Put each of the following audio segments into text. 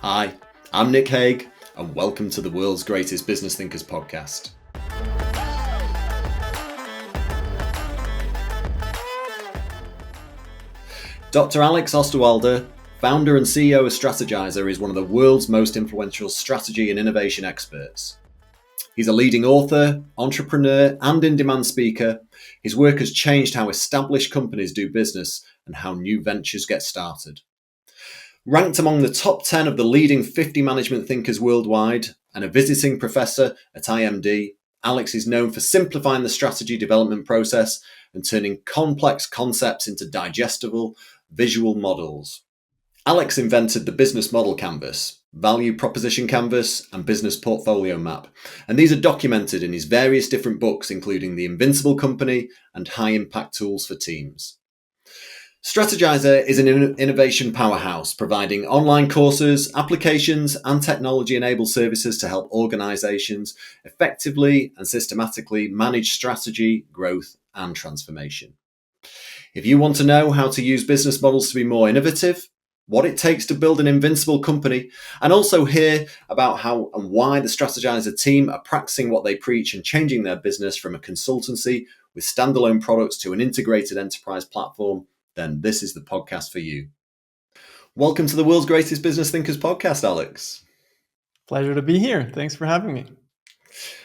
Hi, I'm Nick Haig, and welcome to the world's greatest business thinkers podcast. Dr. Alex Osterwalder, founder and CEO of Strategyzer, is one of the world's most influential strategy and innovation experts. He's a leading author, entrepreneur, and in-demand speaker. His work has changed how established companies do business and how new ventures get started. Ranked among the top 10 of the leading 50 management thinkers worldwide and a visiting professor at IMD, Alex is known for simplifying the strategy development process and turning complex concepts into digestible, visual models. Alex invented the business model canvas, value proposition canvas, and business portfolio map, and these are documented in his various different books, including The Invincible Company and High Impact Tools for Teams. Strategyzer is an innovation powerhouse, providing online courses, applications, and technology-enabled services to help organizations effectively and systematically manage strategy, growth, and transformation. If you want to know how to use business models to be more innovative, what it takes to build an invincible company, and also hear about how and why the Strategyzer team are practicing what they preach and changing their business from a consultancy with standalone products to an integrated enterprise platform, then this is the podcast for you. Welcome to the world's greatest business thinkers podcast, Alex. Pleasure to be here. Thanks for having me.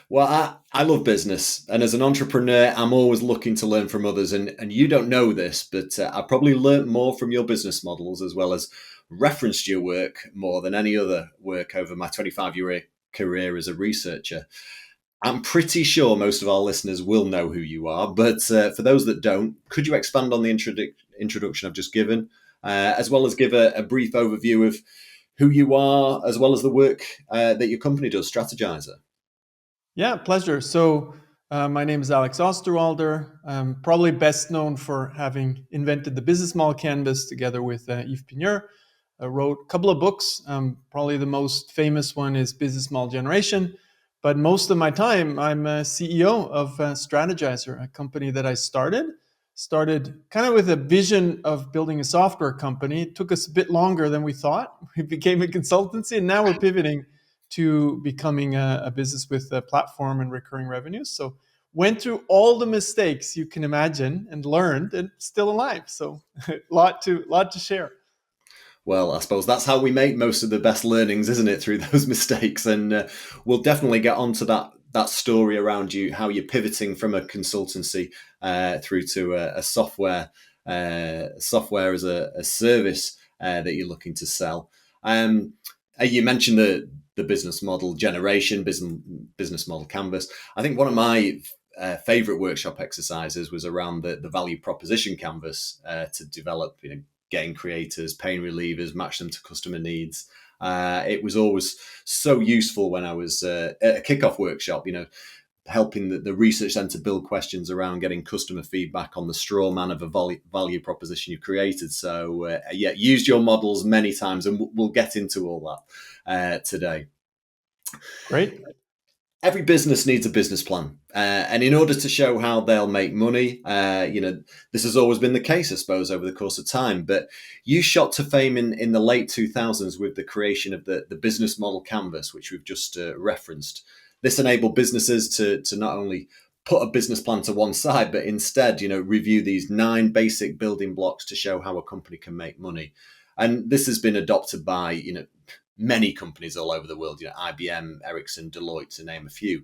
Well, I love business, and as an entrepreneur, I'm always looking to learn from others. And you don't know this, but I probably learned more from your business models as well as referenced your work more than any other work over my 25-year career as a researcher. I'm pretty sure most of our listeners will know who you are, but for those that don't, could you expand on the introduction I've just given, as well as give a brief overview of who you are, as well as the work that your company does, Strategyzer? Yeah, pleasure. So my name is Alex Osterwalder. I'm probably best known for having invented the business model canvas together with Yves Pigneur. I wrote a couple of books. Probably the most famous one is Business Model Generation. But most of my time, I'm a CEO of Strategyzer, a company that I started kind of with a vision of building a software company. It took us a bit longer than we thought. We became a consultancy, and now we're pivoting to becoming a business with a platform and recurring revenues. So went through all the mistakes you can imagine and learned, and still alive. So lot to share. Well, I suppose that's how we make most of the best learnings, isn't it? Through those mistakes. And we'll definitely get onto that story around you, how you're pivoting from a consultancy through to a software as a service that you're looking to sell. You mentioned the business model generation, business model canvas. I think one of my favorite workshop exercises was around the value proposition canvas to develop, getting creators, pain relievers, match them to customer needs. It was always so useful when I was at a kickoff workshop, helping the research centre build questions around getting customer feedback on the straw man of a value proposition you created. So used your models many times, and we'll get into all that today. Great. Every business needs a business plan. And in order to show how they'll make money, this has always been the case, I suppose, over the course of time. But you shot to fame in the late 2000s with the creation of the business model canvas, which we've just referenced. This enabled businesses to not only put a business plan to one side, but instead, review these 9 basic building blocks to show how a company can make money. And this has been adopted by, many companies all over the world, IBM, Ericsson, Deloitte, to name a few.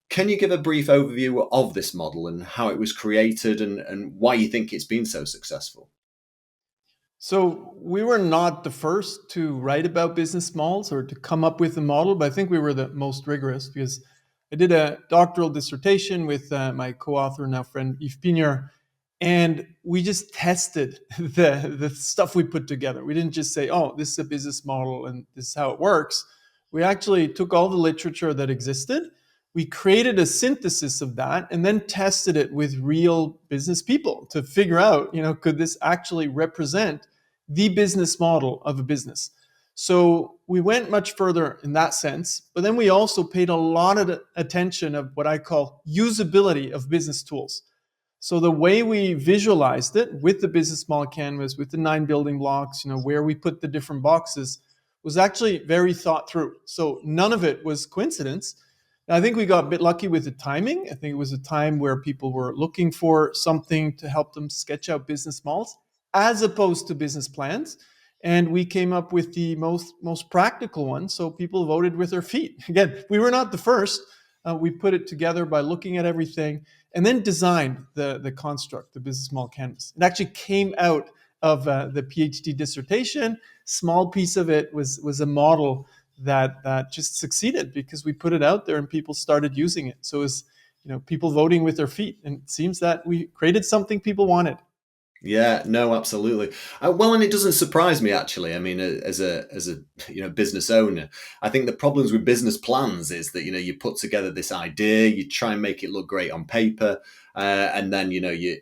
Can you give a brief overview of this model and how it was created and why you think it's been so successful? So we were not the first to write about business models or to come up with a model, but I think we were the most rigorous because I did a doctoral dissertation with my co-author, now friend Yves Pigneur, and we just tested the stuff we put together. We didn't just say, oh, this is a business model and this is how it works. We actually took all the literature that existed. We created a synthesis of that and then tested it with real business people to figure out, could this actually represent the business model of a business? So we went much further in that sense, but then we also paid a lot of attention of what I call usability of business tools. So the way we visualized it with the business model canvas, with the 9 building blocks, where we put the different boxes, was actually very thought through. So none of it was coincidence. I think we got a bit lucky with the timing. I think it was a time where people were looking for something to help them sketch out business models as opposed to business plans. And we came up with the most practical one. So people voted with their feet. Again, we were not the first. We put it together by looking at everything and then designed the construct, the business model canvas. It actually came out of the PhD dissertation. Small piece of it was a model that just succeeded because we put it out there and people started using it. So it was, people voting with their feet, and it seems that we created something people wanted. Yeah, no, absolutely. Well, and it doesn't surprise me actually. I mean, as a business owner, I think the problems with business plans is that you put together this idea, you try and make it look great on paper, and then you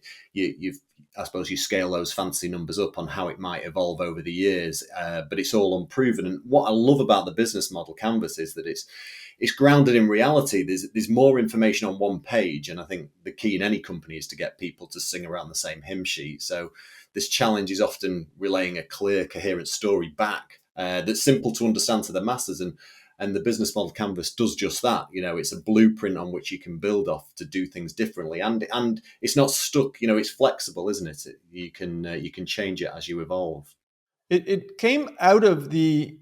I suppose you scale those fancy numbers up on how it might evolve over the years, but it's all unproven. And what I love about the business model canvas is that it's grounded in reality. There's more information on one page, and I think the key in any company is to get people to sing around the same hymn sheet. So this challenge is often relaying a clear, coherent story back that's simple to understand to the masses, and the business model canvas does just that. It's a blueprint on which you can build off to do things differently, and it's not stuck. It's flexible, isn't it? You can change it as you evolve. It came out of the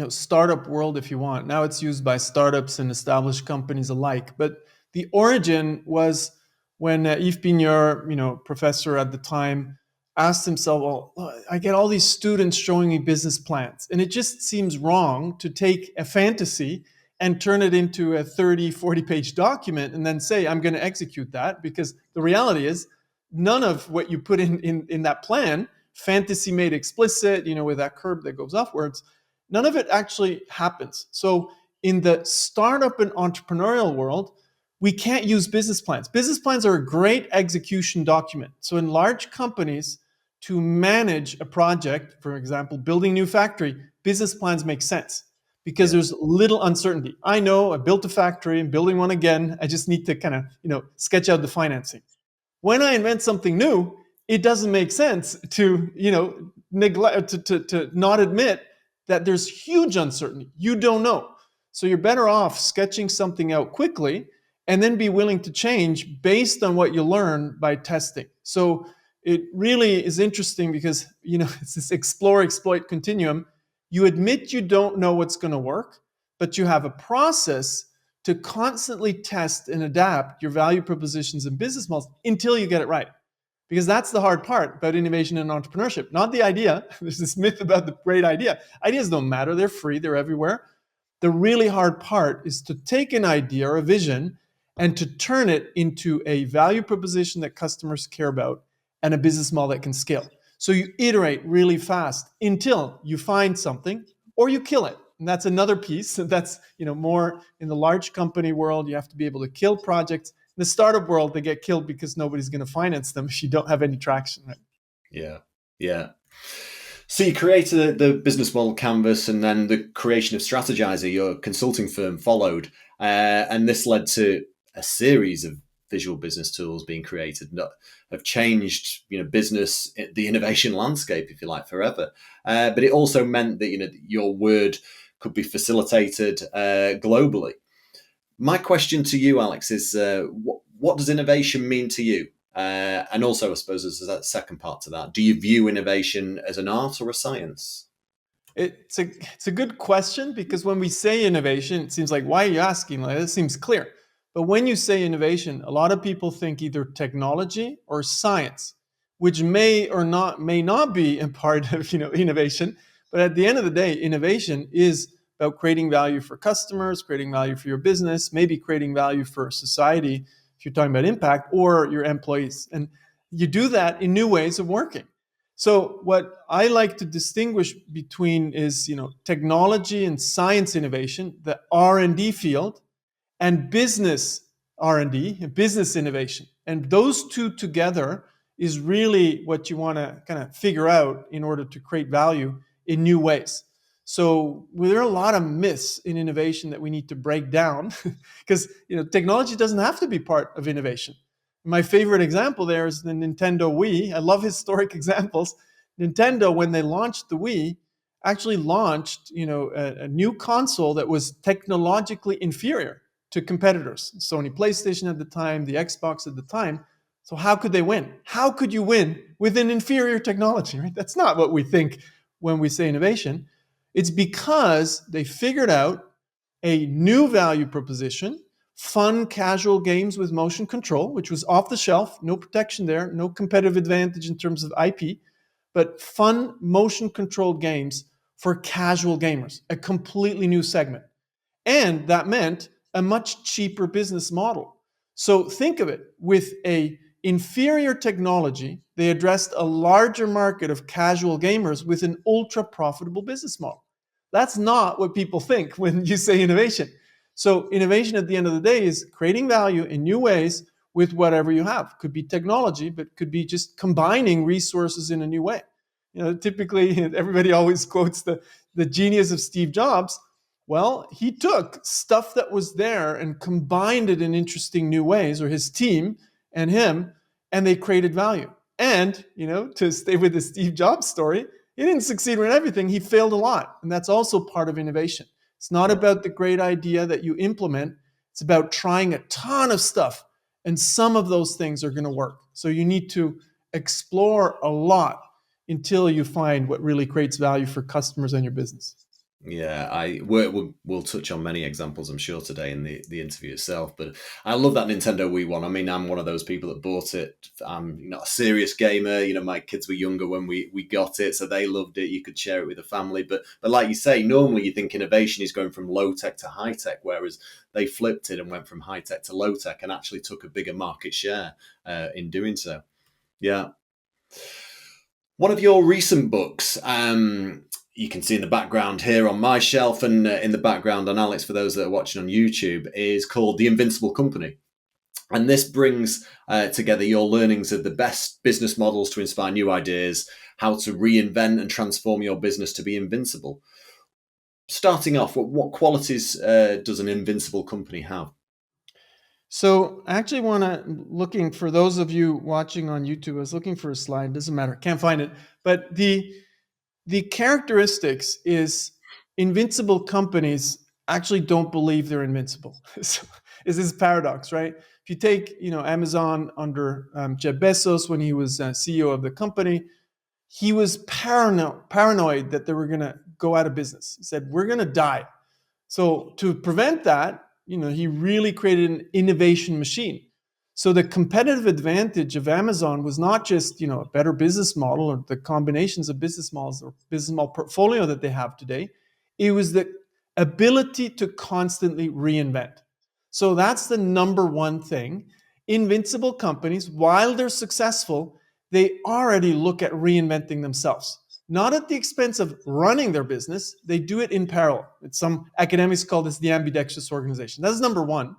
startup world, if you want. Now it's used by startups and established companies alike. But the origin was when Yves Pigneur, professor at the time, asked himself, well, I get all these students showing me business plans, and it just seems wrong to take a fantasy and turn it into a 30, 40-page document and then say, I'm going to execute that, because the reality is none of what you put in that plan, fantasy made explicit, with that curve that goes upwards, none of it actually happens. So in the startup and entrepreneurial world, we can't use business plans. Business plans are a great execution document. So in large companies, to manage a project, for example, building a new factory, business plans make sense because there's little uncertainty. I know I built a factory, I'm building one again. I just need to kind of, sketch out the financing. When I invent something new, it doesn't make sense to, neglect to not admit that there's huge uncertainty. You don't know. So you're better off sketching something out quickly and then be willing to change based on what you learn by testing. So it really is interesting because, it's this explore, exploit continuum. You admit you don't know what's going to work, but you have a process to constantly test and adapt your value propositions and business models until you get it right. Because that's the hard part about innovation and entrepreneurship, not the idea. There's this myth about the great idea. Ideas don't matter, they're free, they're everywhere. The really hard part is to take an idea or a vision and to turn it into a value proposition that customers care about and a business model that can scale. So you iterate really fast until you find something or you kill it. And that's another piece. That's more in the large company world. You have to be able to kill projects. In the startup world, they get killed because nobody's going to finance them if you don't have any traction. Right? Yeah. So you created the business model canvas, and then the creation of Strategyzer, your consulting firm, followed, and this led to a series of visual business tools being created that have changed, business, the innovation landscape, if you like, forever. But it also meant that your word could be facilitated globally. My question to you, Alex, is what does innovation mean to you? And also, I suppose, as a second part to that, do you view innovation as an art or a science? It's a good question, because when we say innovation, it seems like, why are you asking? Like, this seems clear. But when you say innovation, a lot of people think either technology or science, which may not be a part of innovation. But at the end of the day, innovation is about creating value for customers, creating value for your business, maybe creating value for society if you're talking about impact, or your employees. And you do that in new ways of working. So what I like to distinguish between is, technology and science innovation, the R&D field, and business R&D, business innovation. And those two together is really what you want to kind of figure out in order to create value in new ways. So there are a lot of myths in innovation that we need to break down because technology doesn't have to be part of innovation. My favorite example there is the Nintendo Wii. I love historic examples. Nintendo, when they launched the Wii, actually launched, a new console that was technologically inferior to competitors. Sony PlayStation at the time, the Xbox at the time. So how could they win? How could you win with an inferior technology, right? That's not what we think when we say innovation. It's because they figured out a new value proposition, fun, casual games with motion control, which was off the shelf, no protection there, no competitive advantage in terms of IP, but fun, motion controlled games for casual gamers, a completely new segment. And that meant a much cheaper business model. So think of it, with a inferior technology, they addressed a larger market of casual gamers with an ultra profitable business model. That's not what people think when you say innovation. So innovation at the end of the day is creating value in new ways with whatever you have. Could be technology, but could be just combining resources in a new way. Typically everybody always quotes the genius of Steve Jobs. Well, he took stuff that was there and combined it in interesting new ways, or his team and him, and they created value. And, to stay with the Steve Jobs story, he didn't succeed with everything. He failed a lot. And that's also part of innovation. It's not about the great idea that you implement. It's about trying a ton of stuff. And some of those things are going to work. So you need to explore a lot until you find what really creates value for customers and your business. Yeah, we'll touch on many examples, I'm sure, today in the interview itself. But I love that Nintendo Wii one. I mean, I'm one of those people that bought it. I'm not a serious gamer. My kids were younger when we got it, so they loved it. You could share it with the family. But like you say, normally you think innovation is going from low tech to high tech, whereas they flipped it and went from high tech to low tech and actually took a bigger market share in doing so. Yeah. One of your recent books, you can see in the background here on my shelf and in the background on Alex, for those that are watching on YouTube, is called The Invincible Company. And this brings together your learnings of the best business models to inspire new ideas, how to reinvent and transform your business to be invincible. Starting off, what qualities does an invincible company have? So I actually looking for those of you watching on YouTube, I was looking for a slide, doesn't matter, can't find it. But the characteristics is invincible companies actually don't believe they're invincible. So is this paradox, right? If you take, Amazon under Jeff Bezos, when he was CEO of the company, he was paranoid that they were going to go out of business. He said, we're going to die. So to prevent that, he really created an innovation machine. So the competitive advantage of Amazon was not just, a better business model or the combinations of business models or business model portfolio that they have today. It was the ability to constantly reinvent. So that's the number one thing. Invincible companies, while they're successful, they already look at reinventing themselves. Not at the expense of running their business, they do it in parallel. Some academics call this the ambidextrous organization. That's number one.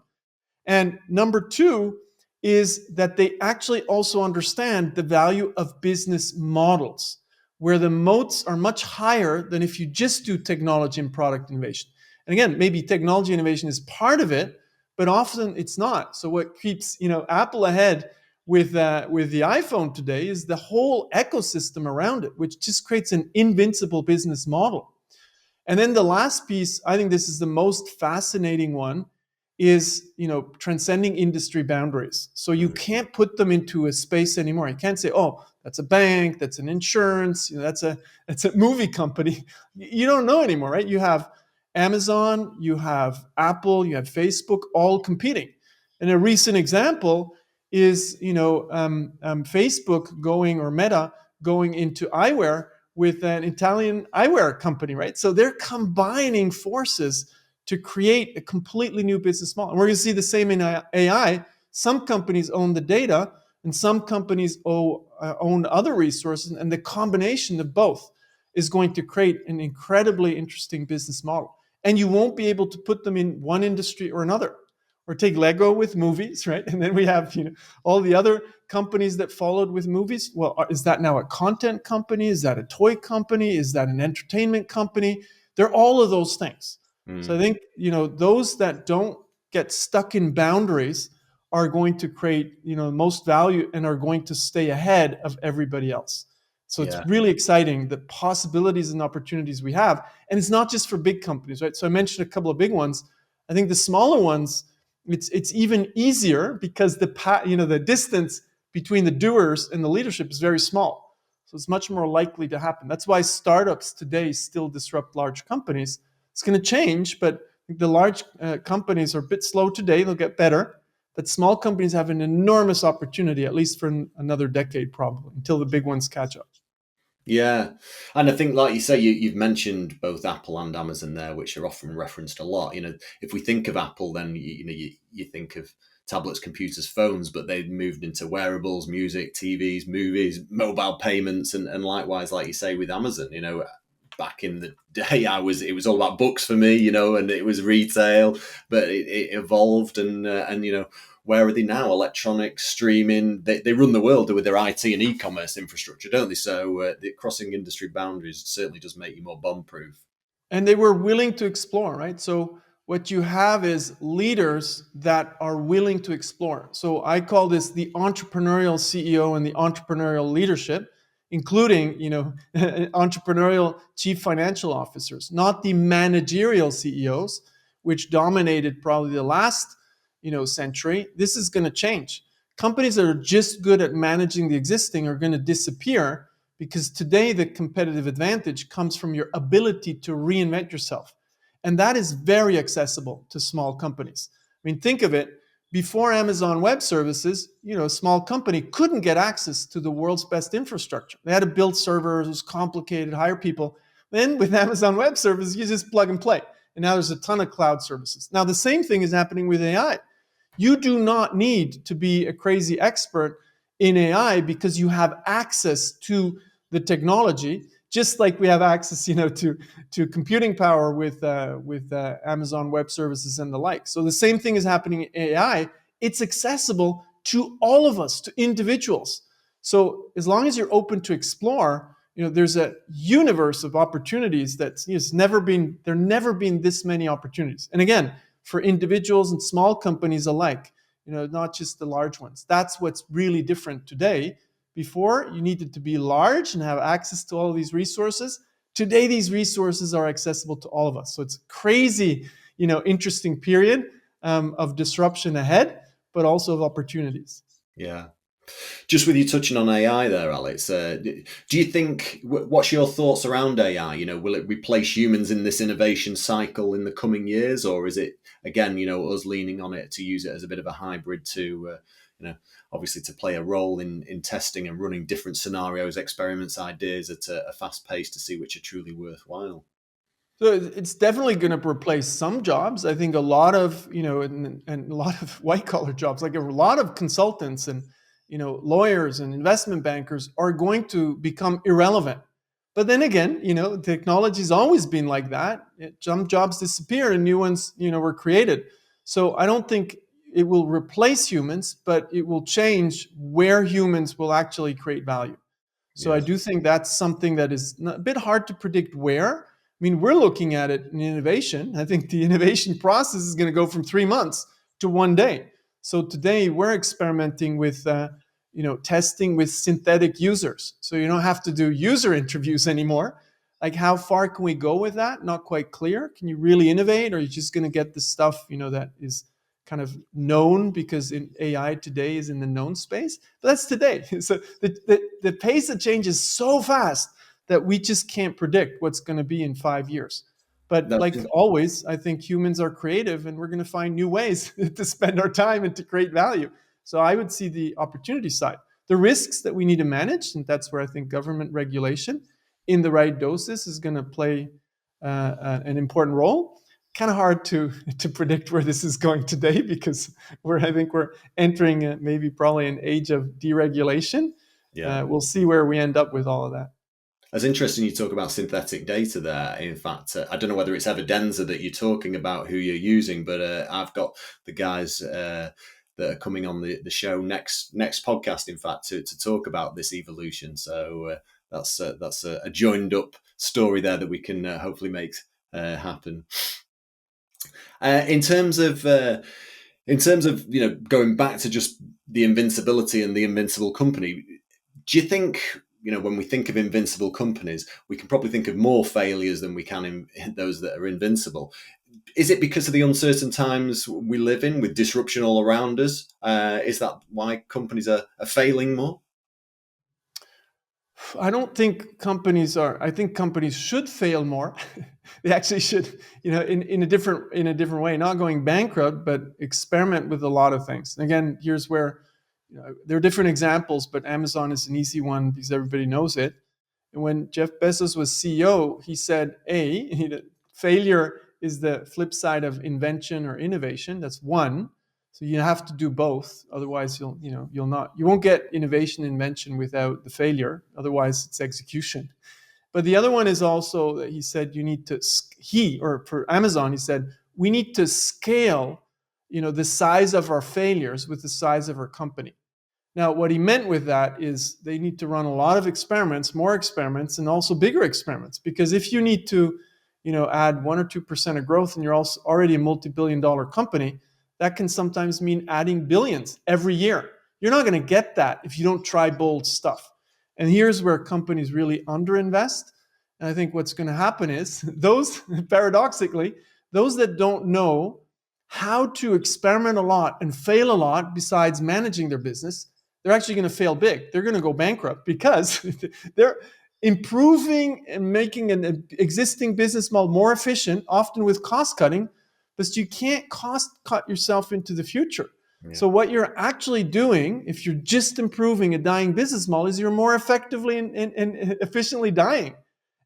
And number two is that they actually also understand the value of business models, where the moats are much higher than if you just do technology and product innovation. And again, maybe technology innovation is part of it, but often it's not. So what keeps Apple ahead with the iPhone today is the whole ecosystem around it, which just creates an invincible business model. And then the last piece, I think this is the most fascinating one, is transcending industry boundaries. So you can't put them into a space anymore. You can't say, oh, that's a bank, that's an insurance, that's a movie company. You don't know anymore, right? You have Amazon, you have Apple, you have Facebook, all competing. And a recent example is Facebook going, or Meta going into eyewear with an Italian eyewear company, right? So they're combining forces to create a completely new business model. And we're going to see the same in AI. Some companies own the data, and some companies own other resources, and the combination of both is going to create an incredibly interesting business model. And you won't be able to put them in one industry or another. Or take Lego with movies, right? And then we have all the other companies that followed with movies. Well, is that now a content company? Is that a toy company? Is that an entertainment company? They're all of those things. So I think those that don't get stuck in boundaries are going to create most value and are going to stay ahead of everybody else. So it's Yeah. really exciting, the possibilities and opportunities we have. And it's not just for big companies, right? So I mentioned a couple of big ones. I think the smaller ones, it's even easier because the distance between the doers and the leadership is very small. So it's much more likely to happen. That's why startups today still disrupt large companies. It's going to change, but the large companies are a bit slow today. They'll get better. But small companies have an enormous opportunity, at least for another decade, probably, until the big ones catch up. Yeah, and I think, like you say, you've mentioned both Apple and Amazon there, which are often referenced a lot. If we think of Apple, then you think of tablets, computers, phones, but they've moved into wearables, music, TVs, movies, mobile payments, and likewise, like you say, with Amazon. Back in the day, it was all about books for me, and it was retail, but it evolved, and where are they now? Electronics, streaming. They run the world with their IT and e-commerce infrastructure, don't they? So the crossing industry boundaries certainly does make you more bomb-proof. And they were willing to explore, right? So what you have is leaders that are willing to explore. So I call this the entrepreneurial CEO and the entrepreneurial leadership, including, entrepreneurial chief financial officers, not the managerial CEOs, which dominated probably the last, century. This is going to change. Companies that are just good at managing the existing are going to disappear, because today the competitive advantage comes from your ability to reinvent yourself. And that is very accessible to small companies. I mean, think of it. Before Amazon Web Services, a small company couldn't get access to the world's best infrastructure. They had to build servers, it was complicated, hire people. Then with Amazon Web Services, you just plug and play. And now there's a ton of cloud services. Now the same thing is happening with AI. You do not need to be a crazy expert in AI, because you have access to the technology, just like we have access, to computing power with Amazon Web Services and the like. So the same thing is happening in AI. It's accessible to all of us, to individuals. So as long as you're open to explore, there's a universe of opportunities that's never been this many opportunities. And again, for individuals and small companies alike, not just the large ones. That's what's really different today. Before, you needed to be large and have access to all of these resources. Today, these resources are accessible to all of us. So it's a crazy, interesting period of disruption ahead, but also of opportunities. Yeah. Just with you touching on AI there, Alex, do you think, what's your thoughts around AI? Will it replace humans in this innovation cycle in the coming years? Or is it, again, us leaning on it to use it as a bit of a hybrid to, obviously to play a role in testing and running different scenarios, experiments, ideas at a fast pace to see which are truly worthwhile? So it's definitely going to replace some jobs. I think a lot of, and a lot of white collar jobs, like a lot of consultants and, lawyers and investment bankers are going to become irrelevant. But then again, technology's always been like that. Some jobs disappear and new ones, were created. So I don't think it will replace humans, but it will change where humans will actually create value. So I Yeah. do think that's something that is a bit hard to predict where. I mean, we're looking at it in innovation. I think the innovation process is going to go from 3 months to one day. So today we're experimenting with, testing with synthetic users. So you don't have to do user interviews anymore. Like, how far can we go with that? Not quite clear. Can you really innovate, or are you just going to get the stuff, that is kind of known, because in AI today is in the known space? But that's today. So the pace of change is so fast that we just can't predict what's going to be in 5 years. But That's like always, I think humans are creative, and we're going to find new ways to spend our time and to create value. So I would see the opportunity side. The risks that we need to manage, and that's where I think government regulation in the right doses is going to play an important role. Kind of hard to predict where this is going today, because I think we're entering maybe probably an age of deregulation. Yeah. We'll see where we end up with all of that. It's interesting you talk about synthetic data there. In fact, I don't know whether it's Evidenza that you're talking about who you're using, but I've got the guys that are coming on the show next podcast, in fact, to talk about this evolution. So that's a joined up story there that we can hopefully make happen. In terms of going back to just the invincibility and the invincible company, do you think when we think of invincible companies, we can probably think of more failures than we can in those that are invincible. Is it because of the uncertain times we live in with disruption all around us? Is that why companies are failing more? I don't think companies are. I think companies should fail more. They actually should, in a different way, not going bankrupt, but experiment with a lot of things. And again, here's where there are different examples, but Amazon is an easy one because everybody knows it. And when Jeff Bezos was CEO, he said, failure is the flip side of invention or innovation. That's one. So you have to do both. Otherwise, you won't get innovation, invention without the failure. Otherwise, it's execution. But the other one is also that he said for Amazon, he said, we need to scale, the size of our failures with the size of our company. Now, what he meant with that is they need to run a lot of experiments, more experiments, and also bigger experiments. Because if you need to, add 1 or 2% of growth and you're also already a multi-billion-dollar company, that can sometimes mean adding billions every year. You're not going to get that if you don't try bold stuff. And here's where companies really underinvest. And I think what's going to happen is paradoxically, those that don't know how to experiment a lot and fail a lot besides managing their business, they're actually going to fail big. They're going to go bankrupt because they're improving and making an existing business model more efficient, often with cost cutting, but you can't cost cut yourself into the future. Yeah. So what you're actually doing, if you're just improving a dying business model, is you're more effectively and efficiently dying.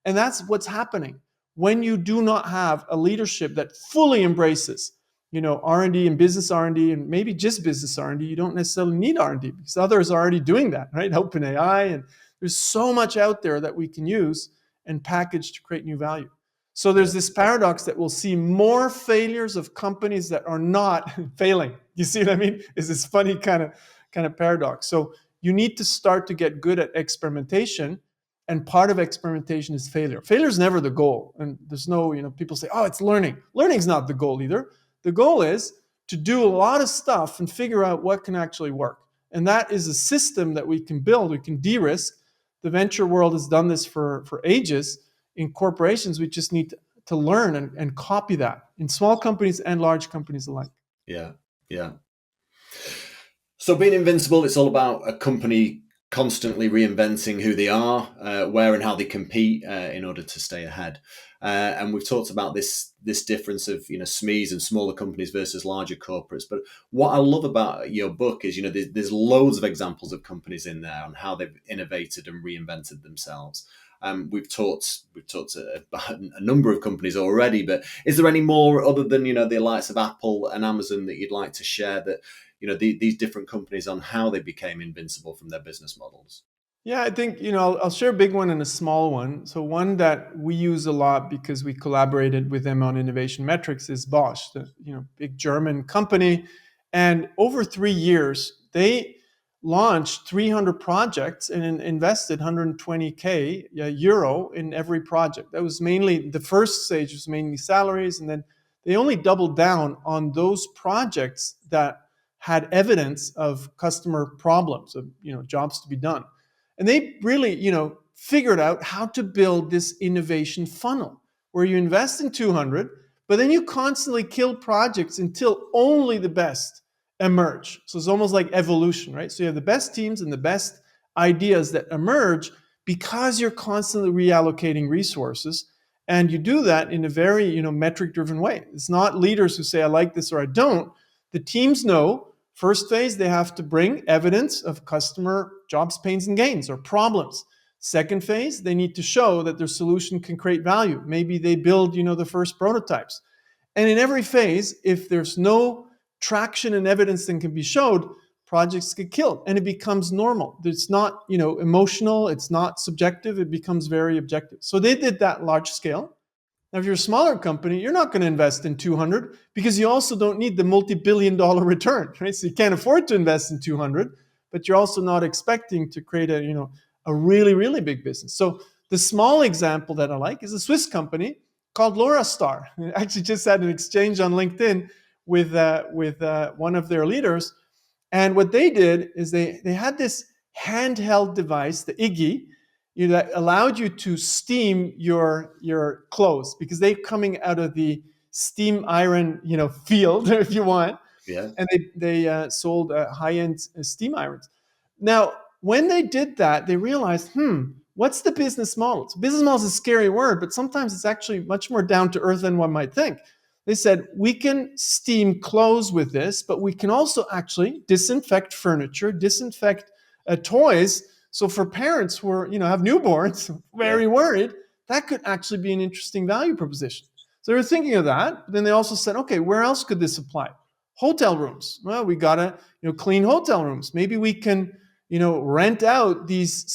And that's what's happening when you do not have a leadership that fully embraces R&D and business R&D, and maybe just business R&D. You don't necessarily need R&D because others are already doing that, right? OpenAI, and there's so much out there that we can use and package to create new value. So there's this paradox that we'll see more failures of companies that are not failing. You see what I mean? It's this funny kind of paradox. So you need to start to get good at experimentation, and part of experimentation is failure. Failure is never the goal. And there's no, people say, oh, it's learning. Learning's not the goal either. The goal is to do a lot of stuff and figure out what can actually work. And that is a system that we can build, we can de-risk. The venture world has done this for ages. In corporations, we just need to learn and copy that in small companies and large companies alike. Yeah. So being invincible, it's all about a company constantly reinventing who they are, where and how they compete in order to stay ahead. And we've talked about this difference of SMEs and smaller companies versus larger corporates. But what I love about your book is there's loads of examples of companies in there on how they've innovated and reinvented themselves. We've talked about a number of companies already, but is there any more other than the likes of Apple and Amazon that you'd like to share that these different companies on how they became invincible from their business models? Yeah, I think, I'll share a big one and a small one. So one that we use a lot because we collaborated with them on innovation metrics is Bosch, the big German company. And over 3 years, they launched 300 projects and invested 120K euro in every project. That was mainly, the first stage was mainly salaries. And then they only doubled down on those projects that had evidence of customer problems, of jobs to be done. And they really, figured out how to build this innovation funnel where you invest in 200, but then you constantly kill projects until only the best emerge. So it's almost like evolution, right? So you have the best teams and the best ideas that emerge because you're constantly reallocating resources. And you do that in a very, metric-driven way. It's not leaders who say, I like this or I don't. The teams know. First phase, they have to bring evidence of customer jobs, pains, and gains or problems. Second phase, they need to show that their solution can create value. Maybe they build, the first prototypes. And in every phase, if there's no traction and evidence that can be showed, projects get killed and it becomes normal. It's not, emotional. It's not subjective. It becomes very objective. So they did that large scale. Now, if you're a smaller company, you're not going to invest in 200 because you also don't need the multi-billion-dollar return, right? So you can't afford to invest in 200, but you're also not expecting to create a really, really big business. So the small example that I like is a Swiss company called Laurastar. I actually just had an exchange on LinkedIn with one of their leaders. And what they did is they had this handheld device, the Iggy, that allowed you to steam your clothes, because they're coming out of the steam iron, field, if you want. Yeah. And they sold high-end steam irons. Now, when they did that, they realized, what's the business model? So business model is a scary word, but sometimes it's actually much more down to earth than one might think. They said, we can steam clothes with this, but we can also actually disinfect furniture, disinfect toys. So for parents who are, have newborns, Yeah. very worried, that could actually be an interesting value proposition. So they were thinking of that. But then they also said, okay, where else could this apply? Hotel rooms. Well, we gotta, clean hotel rooms. Maybe we can, rent out these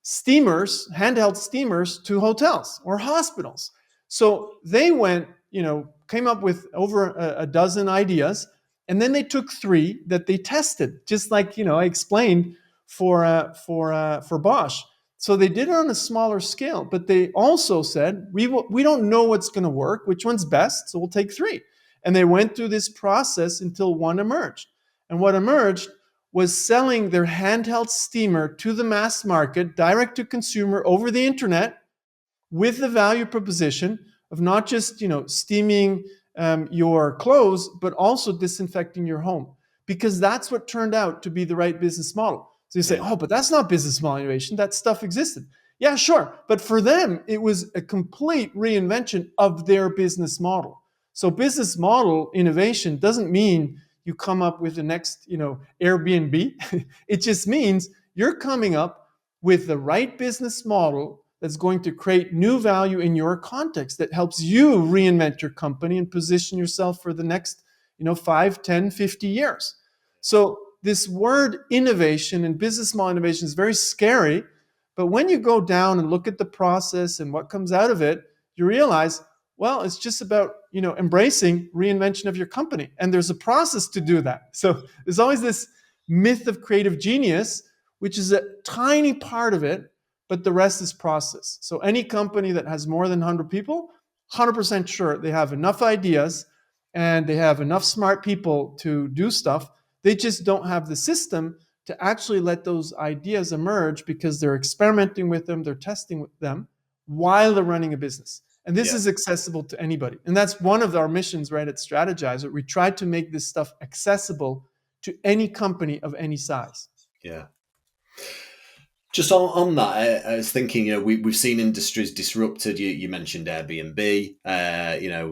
steamers, handheld steamers, to hotels or hospitals. So they went, came up with over a dozen ideas, and then they took three that they tested, just like I explained for Bosch. So they did it on a smaller scale, but they also said we don't know what's going to work, which one's best, so we'll take three. And they went through this process until one emerged. And what emerged was selling their handheld steamer to the mass market, direct to consumer, over the internet, with the value proposition of not just steaming your clothes, but also disinfecting your home, because that's what turned out to be the right business model. So you say, Yeah. oh, but that's not business model innovation. That stuff existed. Yeah, sure. But for them, it was a complete reinvention of their business model. So business model innovation doesn't mean you come up with the next, Airbnb. It just means you're coming up with the right business model that's going to create new value in your context, that helps you reinvent your company and position yourself for the next 5, 10, 50 years. So this word innovation and business model innovation is very scary, but when you go down and look at the process and what comes out of it, you realize, well, it's just about embracing reinvention of your company, and there's a process to do that. So there's always this myth of creative genius, which is a tiny part of it, but the rest is process. So any company that has more than 100 people, 100% sure they have enough ideas and they have enough smart people to do stuff. They just don't have the system to actually let those ideas emerge, because they're experimenting with them, they're testing with them while they're running a business. And this is accessible to anybody. And that's one of our missions, right, at Strategyzer. We try to make this stuff accessible to any company of any size. Yeah. Just on that, I was thinking, we've seen industries disrupted. You mentioned Airbnb,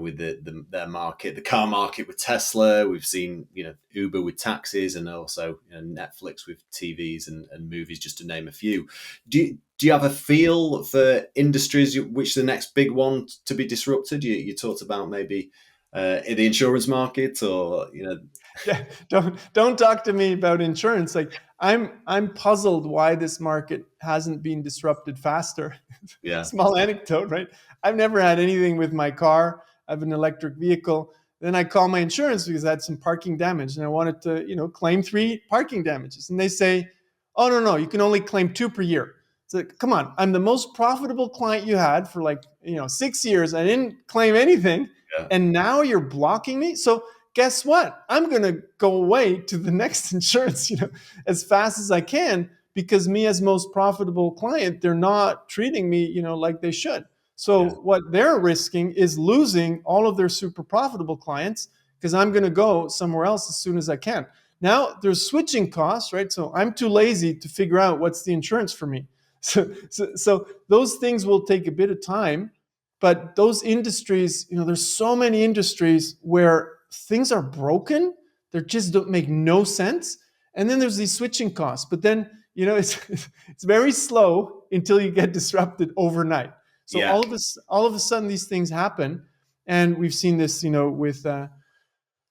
with their market, the car market with Tesla. We've seen, Uber with taxis, and also Netflix with TVs and movies, just to name a few. Do you have a feel for industries which the next big one to be disrupted? You talked about maybe in the insurance market, or Yeah, don't talk to me about insurance. Like I'm puzzled why this market hasn't been disrupted faster. Yeah. Small anecdote, right? I've never had anything with my car. I have an electric vehicle. Then I call my insurance because I had some parking damage and I wanted to, claim 3 parking damages. And they say, oh, no, you can only claim 2 per year. So come on, I'm the most profitable client you had for 6 years. I didn't claim anything. Yeah. And now you're blocking me. So guess what? I'm going to go away to the next insurance, as fast as I can, because me as most profitable client, they're not treating me, like they should. So what they're risking is losing all of their super profitable clients, because I'm going to go somewhere else as soon as I can. Now there's switching costs, right? So I'm too lazy to figure out what's the insurance for me. So those things will take a bit of time, but those industries, there's so many industries where things are broken. They just don't make no sense. And then there's these switching costs. But then, it's very slow until you get disrupted overnight. So all of a sudden these things happen. And we've seen this,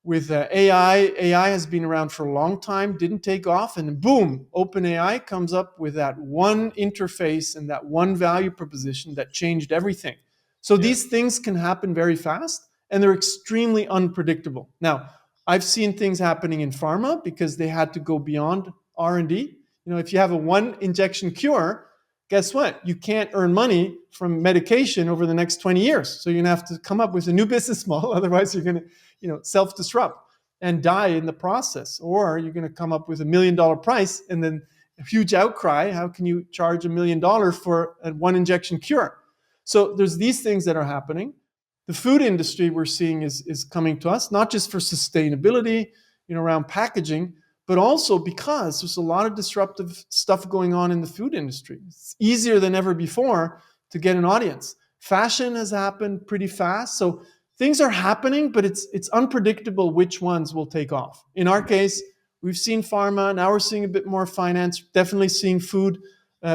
with AI. AI has been around for a long time, didn't take off, and boom, OpenAI comes up with that one interface and that one value proposition that changed everything. So these things can happen very fast, and they're extremely unpredictable. Now, I've seen things happening in pharma because they had to go beyond R&D. If you have a one injection cure, guess what? You can't earn money from medication over the next 20 years. So you're going to have to come up with a new business model. Otherwise, you're going to self-disrupt and die in the process. Or you're going to come up with $1 million price and then a huge outcry. How can you charge $1 million for a one injection cure? So there's these things that are happening. The food industry we're seeing is coming to us, not just for sustainability, around packaging, but also because there's a lot of disruptive stuff going on in the food industry. It's easier than ever before to get an audience. Fashion has happened pretty fast. So things are happening, but it's unpredictable which ones will take off. In our case, we've seen pharma. Now we're seeing a bit more finance, definitely seeing food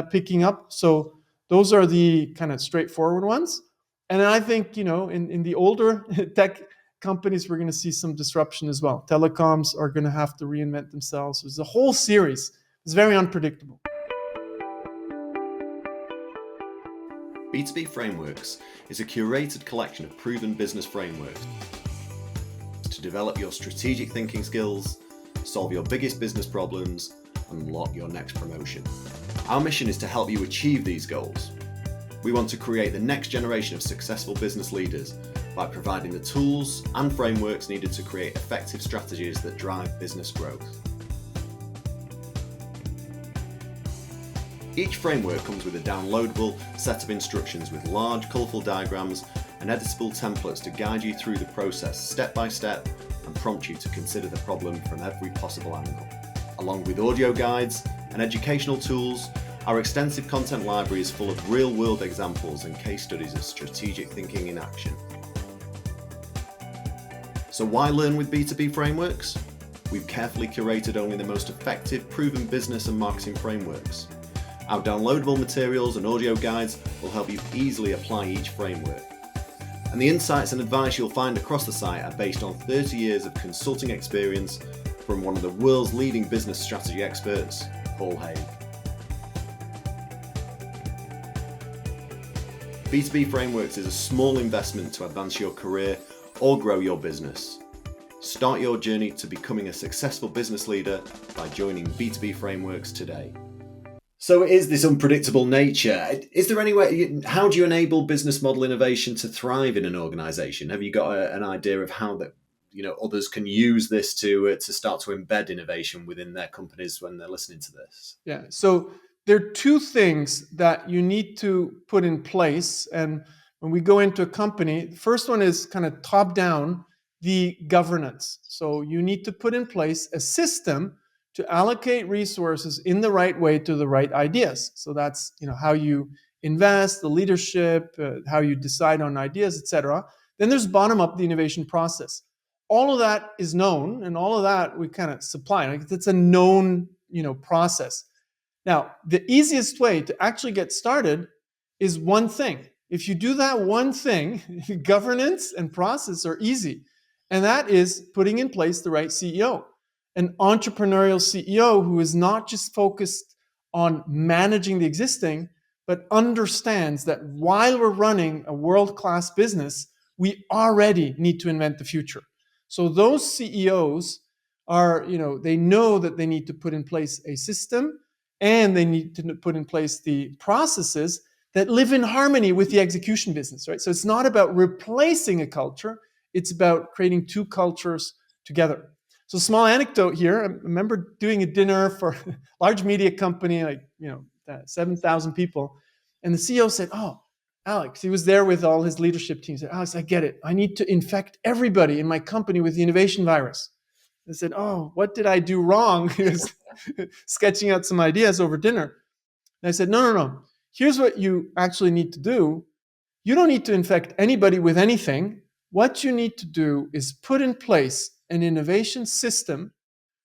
picking up. So those are the kind of straightforward ones. And then I think, in the older tech companies, we're going to see some disruption as well. Telecoms are going to have to reinvent themselves. There's a whole series. It's very unpredictable. B2B Frameworks is a curated collection of proven business frameworks to develop your strategic thinking skills, solve your biggest business problems, and unlock your next promotion. Our mission is to help you achieve these goals. We want to create the next generation of successful business leaders by providing the tools and frameworks needed to create effective strategies that drive business growth. Each framework comes with a downloadable set of instructions with large, colourful diagrams and editable templates to guide you through the process step by step and prompt you to consider the problem from every possible angle. Along with audio guides and educational tools, our extensive content library is full of real-world examples and case studies of strategic thinking in action. So why learn with B2B Frameworks? We've carefully curated only the most effective, proven business and marketing frameworks. Our downloadable materials and audio guides will help you easily apply each framework. And the insights and advice you'll find across the site are based on 30 years of consulting experience from one of the world's leading business strategy experts, Paul Haig. B2B Frameworks is a small investment to advance your career or grow your business. Start your journey to becoming a successful business leader by joining B2B Frameworks today. So it is this unpredictable nature. Is there any way, how do you enable business model innovation to thrive in an organization? Have you got an idea of how that, others can use this to start to embed innovation within their companies when they're listening to this? Yeah. So there are two things that you need to put in place. And when we go into a company, the first one is kind of top down, the governance. So you need to put in place a system to allocate resources in the right way to the right ideas. So that's how you invest, the leadership, how you decide on ideas, etc. Then there's bottom up, the innovation process. All of that is known, and all of that we kind of supply. It's a known process. Now, the easiest way to actually get started is one thing. If you do that one thing, governance and process are easy. And that is putting in place the right CEO. An entrepreneurial CEO who is not just focused on managing the existing, but understands that while we're running a world-class business, we already need to invent the future. So those CEOs are, they know that they need to put in place a system, and they need to put in place the processes that live in harmony with the execution business, right? So it's not about replacing a culture, it's about creating two cultures together. So small anecdote here, I remember doing a dinner for a large media company, 7,000 people, and the CEO said, "Oh, Alex," he was there with all his leadership team, he said, "Alex, I get it. I need to infect everybody in my company with the innovation virus." I said, "Oh, what did I do wrong?" He was sketching out some ideas over dinner. And I said, no. Here's what you actually need to do. You don't need to infect anybody with anything. What you need to do is put in place an innovation system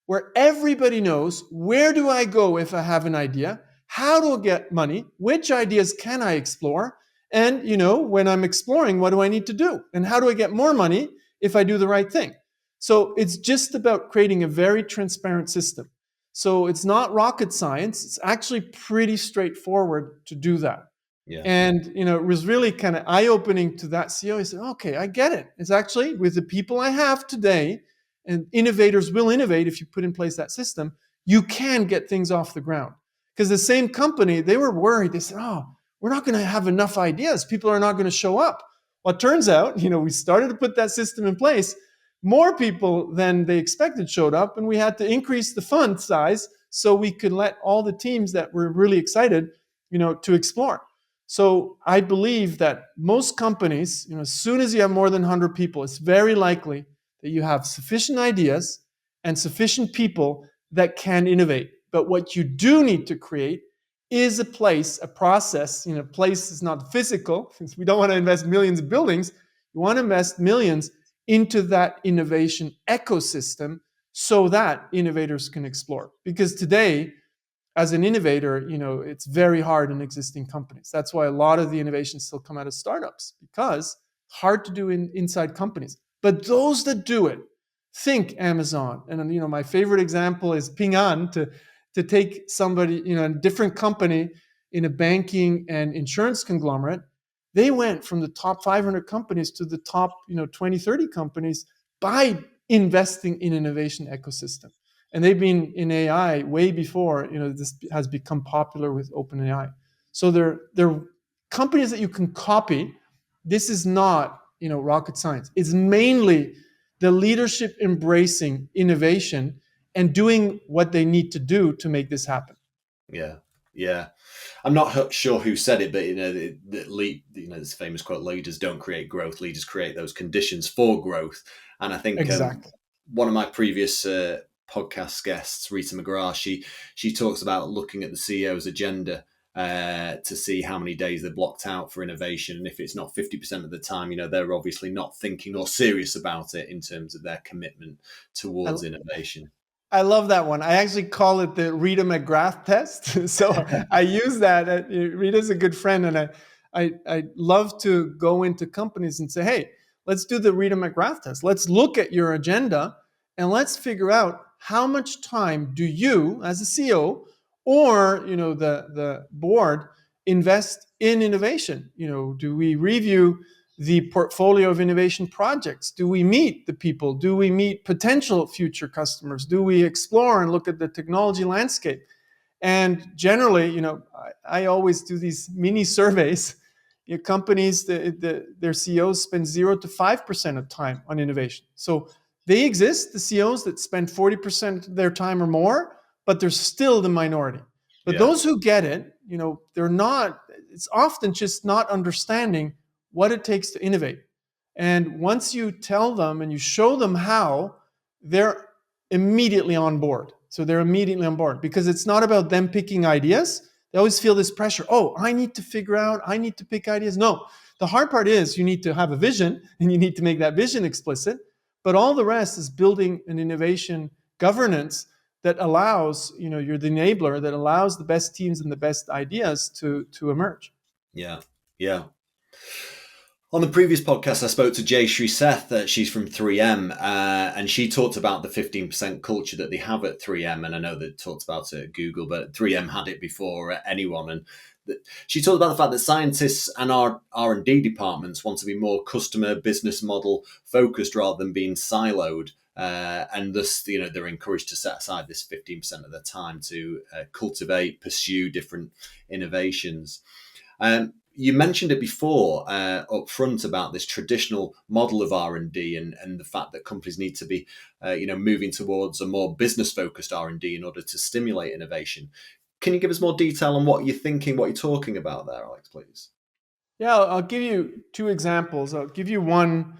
where everybody knows, where do I go if I have an idea? How do I get money? Which ideas can I explore? And, when I'm exploring, what do I need to do? And how do I get more money if I do the right thing? So it's just about creating a very transparent system. So it's not rocket science. It's actually pretty straightforward to do that. Yeah. And, it was really kind of eye-opening to that CEO. He said, okay, I get it. It's actually with the people I have today, and innovators will innovate if you put in place that system, you can get things off the ground. Because the same company, they were worried. They said, we're not going to have enough ideas. People are not going to show up. Well, it turns out, we started to put that system in place. More people than they expected showed up, and we had to increase the fund size so we could let all the teams that were really excited, to explore. So I believe that most companies, as soon as you have more than 100 people, it's very likely that you have sufficient ideas and sufficient people that can innovate. But what you do need to create is a place, a process. Place is not physical, since we don't want to invest millions in buildings. You want to invest millions into that innovation ecosystem so that innovators can explore. Because today, as an innovator, it's very hard in existing companies. That's why a lot of the innovations still come out of startups, because hard to do inside companies. But those that do it, think Amazon. And my favorite example is Ping An, to take somebody, a different company in a banking and insurance conglomerate. They went from the top 500 companies to the top, 20, 30 companies by investing in innovation ecosystem. And they've been in AI way before, this has become popular with OpenAI. So they're companies that you can copy. This is not, rocket science. It's mainly the leadership embracing innovation and doing what they need to do to make this happen. Yeah, yeah. I'm not sure who said it, but this famous quote: "Leaders don't create growth; leaders create those conditions for growth." And I think Exactly. one of my previous podcast guests, Rita McGrath, she talks about looking at the CEO's agenda to see how many days they're blocked out for innovation, and if it's not 50% of the time, they're obviously not thinking or serious about it in terms of their commitment towards innovation. I love that one. I actually call it the Rita McGrath test. So I use that. Rita's a good friend, and I love to go into companies and say, hey, let's do the Rita McGrath test. Let's look at your agenda and let's figure out how much time do you, as a CEO, or the board, invest in innovation. Do we review the portfolio of innovation projects? Do we meet the people? Do we meet potential future customers? Do we explore and look at the technology landscape? And generally, I always do these mini surveys. Companies, their CEOs spend 0 to 5% of time on innovation. So they exist, the CEOs that spend 40% of their time or more, but they're still the minority. But those who get it, they're not, it's often just not understanding what it takes to innovate. And once you tell them and you show them how, they're immediately on board. So they're immediately on board, because it's not about them picking ideas. They always feel this pressure. Oh, I need to figure out, I need to pick ideas. No, the hard part is you need to have a vision and you need to make that vision explicit. But all the rest is building an innovation governance that allows, you're the enabler that allows the best teams and the best ideas to emerge. Yeah, yeah. On the previous podcast, I spoke to Jay Sri Seth. She's from 3M, and she talked about the 15% culture that they have at 3M. And I know they talked about it at Google, but 3M had it before anyone. And she talked about the fact that scientists and our R&D departments want to be more customer business model focused rather than being siloed. And thus, they're encouraged to set aside this 15% of their time to cultivate, pursue different innovations. You mentioned it before up front about this traditional model of R&D and the fact that companies need to be, moving towards a more business-focused R&D in order to stimulate innovation. Can you give us more detail on what you're thinking, what you're talking about there, Alex, please? Yeah, I'll give you two examples. I'll give you one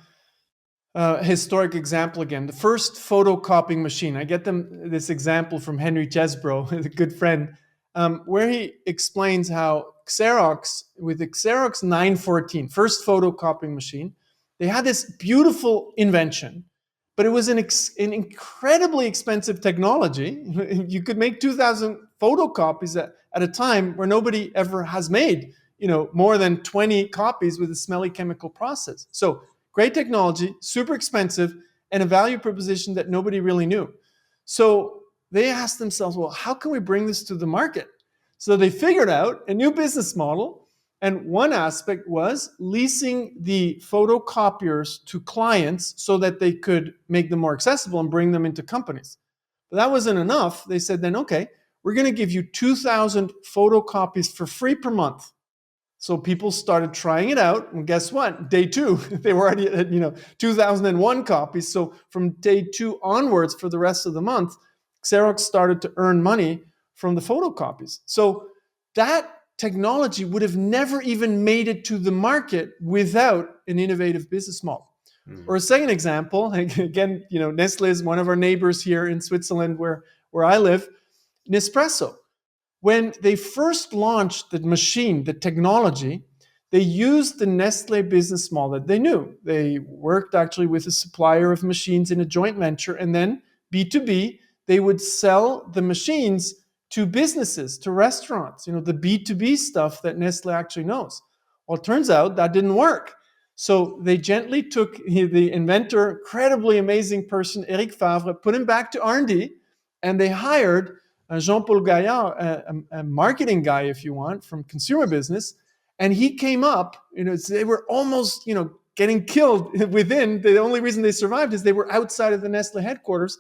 historic example again. The first photocopying machine. I get this example from Henry Chesbrough, a good friend, where he explains how Xerox, with the Xerox 914, first photocopying machine, they had this beautiful invention, but it was an incredibly expensive technology. You could make 2,000 photocopies at a time where nobody ever has made, more than 20 copies with a smelly chemical process. So great technology, super expensive, and a value proposition that nobody really knew. So they asked themselves, well, how can we bring this to the market? So they figured out a new business model. And one aspect was leasing the photocopiers to clients so that they could make them more accessible and bring them into companies. But that wasn't enough. They said then, okay, we're going to give you 2,000 photocopies for free per month. So people started trying it out, and guess what? Day 2, they were already at 2001 copies. So from day 2 onwards, for the rest of the month, Xerox started to earn money from the photocopies. So that technology would have never even made it to the market without an innovative business model. Or a second example, again, Nestle is one of our neighbors here in Switzerland where I live, Nespresso. When they first launched the machine, the technology, they used the Nestle business model that they knew. They worked actually with a supplier of machines in a joint venture, and then B2B, they would sell the machines to businesses, to restaurants, the B2B stuff that Nestle actually knows. Well, it turns out that didn't work. So they gently took the inventor, incredibly amazing person, Eric Favre, put him back to R&D, and they hired Jean-Paul Gaillard, a marketing guy, if you want, from consumer business. And he came up, they were almost, getting killed within. The only reason they survived is they were outside of the Nestle headquarters.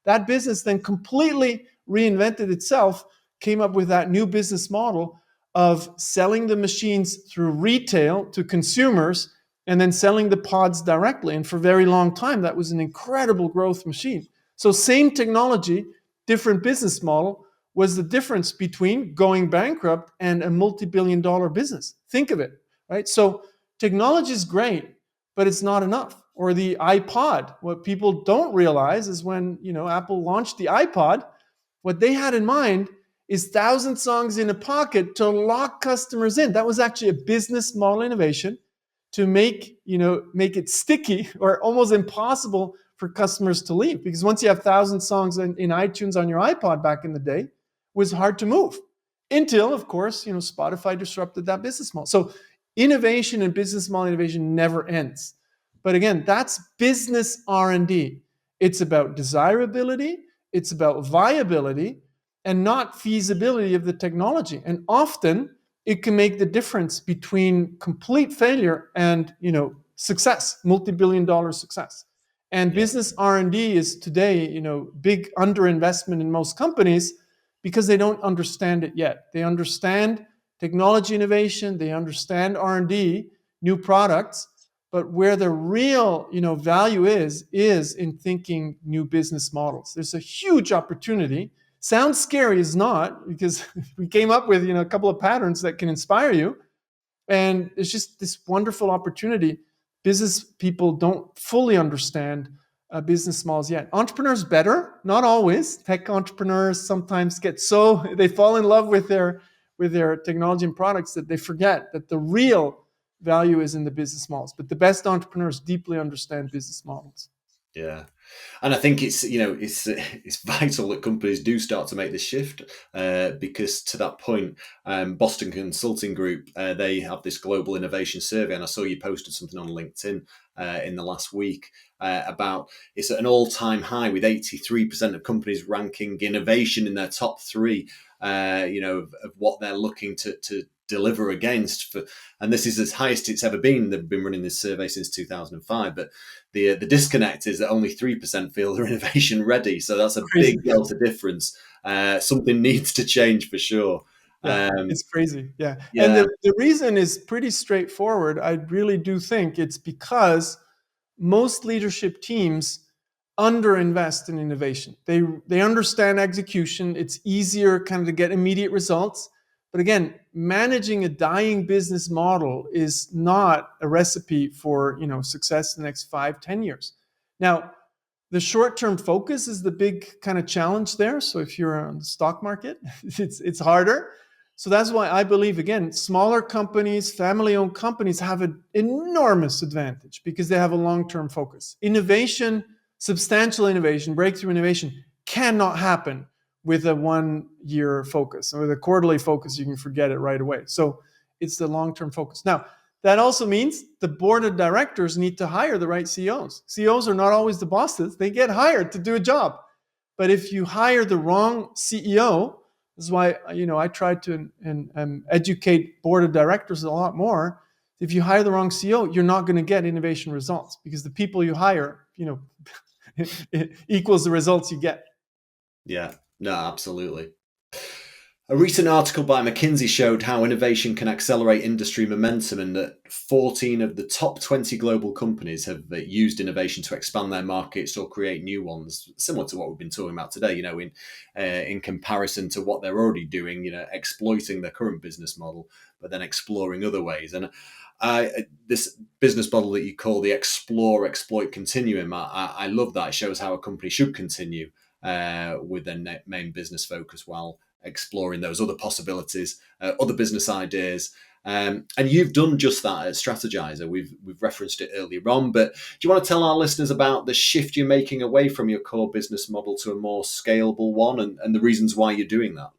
That business then completely reinvented itself, came up with that new business model of selling the machines through retail to consumers and then selling the pods directly. And for a very long time, that was an incredible growth machine. So same technology, different business model was the difference between going bankrupt and a multi-billion-dollar business. Think of it, right? So technology is great, but it's not enough. Or the iPod. What people don't realize is when, Apple launched the iPod, what they had in mind is 1,000 songs in a pocket to lock customers in. That was actually a business model innovation to make it sticky or almost impossible for customers to leave. Because once you have 1,000 songs in iTunes on your iPod back in the day, it was hard to move. Until, of course, Spotify disrupted that business model. So innovation and business model innovation never ends. But again, that's business R&D. It's about desirability, it's about viability, and not feasibility of the technology. And often it can make the difference between complete failure and success, multi-billion-dollar success. And business R&D is today big underinvestment in most companies because they don't understand it yet. They understand technology innovation, they understand R&D, new products, but where the real value is in thinking new business models. There's a huge opportunity. Sounds scary, is not, because we came up with a couple of patterns that can inspire you, and it's just this wonderful opportunity. Business people don't fully understand business models yet. Entrepreneurs better, not always. Tech entrepreneurs sometimes they fall in love with their technology and products that they forget that the real value is in the business models. But the best entrepreneurs deeply understand business models. Yeah, and I think it's vital that companies do start to make this shift because to that point, Boston Consulting Group they have this global innovation survey, and I saw you posted something on LinkedIn in the last week about it's at an all-time high with 83% of companies ranking innovation in their top three. Of what they're looking to deliver against, and this is as highest it's ever been. They've been running this survey since 2005, but the disconnect is that only 3% feel they're innovation ready. So that's a Crazy. big delta difference. Something needs to change for sure. Yeah, it's crazy. Yeah. Yeah. And the reason is pretty straightforward. I really do think it's because most leadership teams underinvest in innovation. They understand execution. It's easier kind of to get immediate results. But again, managing a dying business model is not a recipe for success in the next 5-10 years. Now, the short-term focus is the big kind of challenge there. So if you're on the stock market, it's harder. So that's why I believe, again, smaller companies, family-owned companies have an enormous advantage because they have a long-term focus. Innovation, substantial innovation, breakthrough innovation cannot happen with a 1-year focus. Or with a quarterly focus, you can forget it right away. So it's the long-term focus. Now, that also means the board of directors need to hire the right CEOs. CEOs are not always the bosses. They get hired to do a job. But if you hire the wrong CEO, this is why I try to educate board of directors a lot more. If you hire the wrong CEO, you're not going to get innovation results because the people you hire, it equals the results you get. Yeah. No, absolutely. A recent article by McKinsey showed how innovation can accelerate industry momentum, and that 14 of the top 20 global companies have used innovation to expand their markets or create new ones, similar to what we've been talking about today, in comparison to what they're already doing, exploiting their current business model, but then exploring other ways. And this business model that you call the explore, exploit continuum, I love that. It shows how a company should continue with their main business focus while exploring those other possibilities, other business ideas. And you've done just that at Strategyzer. We've referenced it earlier on, but do you want to tell our listeners about the shift you're making away from your core business model to a more scalable one, and the reasons why you're doing that?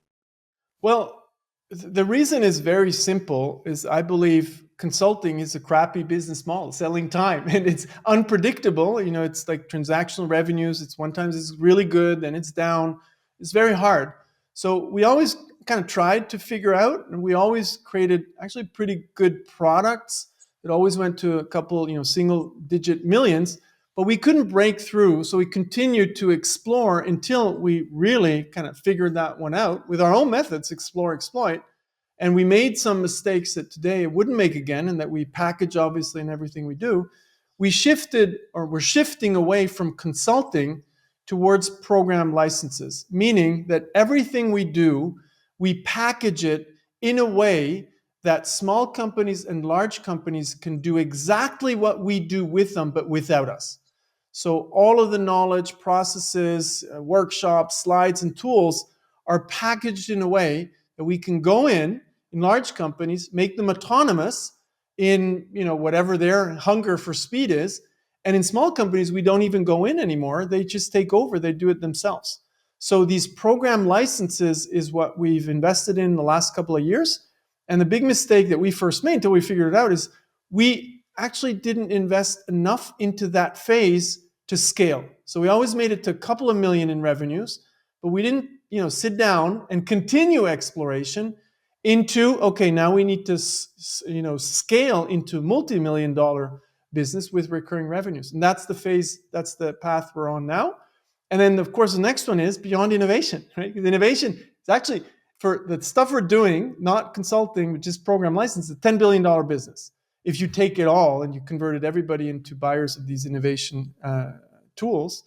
Well, the reason is very simple, is I believe consulting is a crappy business model, selling time, and it's unpredictable. It's like transactional revenues. It's one times it's really good, then it's down. It's very hard. So we always kind of tried to figure out, and we always created actually pretty good products that always went to a couple, single digit millions, but we couldn't break through. So we continued to explore until we really kind of figured that one out with our own methods, explore, exploit. And we made some mistakes that today it wouldn't make again, and that we package obviously in everything we do. We're shifting away from consulting towards program licenses, meaning that everything we do, we package it in a way that small companies and large companies can do exactly what we do with them, but without us. So all of the knowledge, processes, workshops, slides, and tools are packaged in a way that we can go in large companies, make them autonomous in whatever their hunger for speed is. And in small companies, we don't even go in anymore. They just take over. They do it themselves. So these program licenses is what we've invested in the last couple of years. And the big mistake that we first made until we figured it out is we actually didn't invest enough into that phase to scale. So we always made it to a couple of million in revenues, but we didn't, sit down and continue exploration into, okay, now we need to, scale into multi-million-dollar business with recurring revenues. And that's the phase, that's the path we're on now. And then, of course, the next one is beyond innovation, right? Because innovation is actually, for the stuff we're doing, not consulting, but just program license, a $10 billion business. If you take it all and you converted everybody into buyers of these innovation tools.